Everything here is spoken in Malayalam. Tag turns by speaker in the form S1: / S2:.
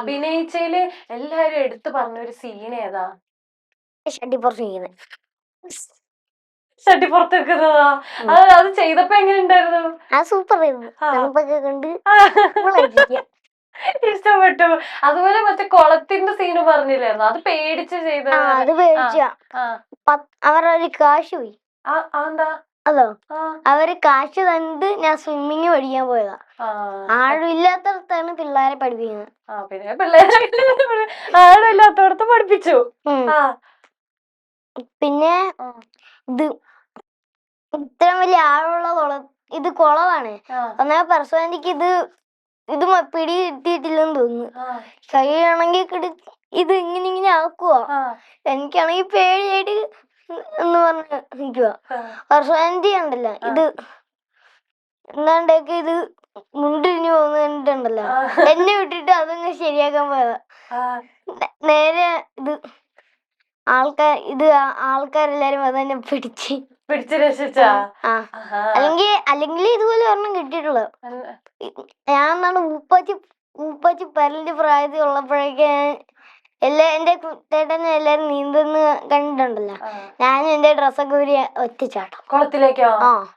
S1: അഭിനയിച്ചതില് എല്ലാരും എടുത്തു പറഞ്ഞൊരു സീൻ ഏതാ?
S2: ഷട്ടിപ്പുറത്ത് ചെയ്യുന്നത്.
S1: ഷട്ടിപ്പുറത്ത് വെക്കുന്നതാ? അത് ചെയ്തപ്പോ എങ്ങനെ ഉണ്ടായിരുന്നു?
S2: അത് സൂപ്പർ ആയിരുന്നു. തണുപ്പൊക്കെ കണ്ട്
S1: ഇഷ്ടപ്പെട്ടു. അതുപോലെ മറ്റേ കുളത്തിന്റെ സീന് പറഞ്ഞില്ലായിരുന്നു? അത് പേടിച്ച് ചെയ്ത?
S2: അത് പേടിച്ച അവരൊരു കാശ് പോയി.
S1: എന്താ
S2: അതോ അവര് കാശ് തന്നിട്ട് ഞാൻ സ്വിമ്മിങ് പഠിക്കാൻ പോയതാ. ആഴില്ലാത്തടത്താണ് പിള്ളേരെ പഠിപ്പിക്കുന്നത്.
S1: പിന്നെ പിള്ളേരെ ആഴില്ലാത്തടത്ത് പഠിപ്പിച്ചു.
S2: പിന്നെ ഇത് ഇത്രയും വലിയ ആഴമുള്ള ഇത് കുളമാണ്. എന്നാൽ പെർസോനലിക്ക് ഇത് പിടി കിട്ടിയിട്ടില്ലെന്ന് തോന്നുന്നു. കൈയാണെങ്കിൽ ഇത് ഇങ്ങനെ ആക്കുക. എനിക്കാണെങ്കിൽ പേടിയായിട്ട് എന്ന് പറഞ്ഞ് നിൽക്കുക. പെർസോനാലിറ്റി ഉണ്ടല്ലോ, ഇത് എന്നാണ്ടൊക്കെ ഇത് മുണ്ടിരിഞ്ഞു പോകുന്നുണ്ടല്ലോ, എന്നെ വിട്ടിട്ട് അതങ്ങ് ശരിയാക്കാൻ പോയതാ. നേരെ ആൾക്കാരെല്ലാരും അതെന്നെ പിടിച്ച് രക്ഷിച്ചാ? അല്ലെങ്കിൽ ഇതുപോലെ ഒരെണ്ണം കിട്ടിയിട്ടുള്ളത്. ഞാൻ എന്നാണ് മൂപ്പച്ചി പരലിന്റെ പ്രായത്തിൽ ഉള്ളപ്പോഴേക്ക് എന്റെ കുട്ടേട്ടനെ എല്ലാരും നീന്തുന്ന കണ്ടിട്ടുണ്ടല്ലോ, ഞാനും എന്റെ ഡ്രസ്സൊക്കെ ഊരി ഒറ്റച്ചാട്ടം
S1: കുളത്തിലേക്കോ?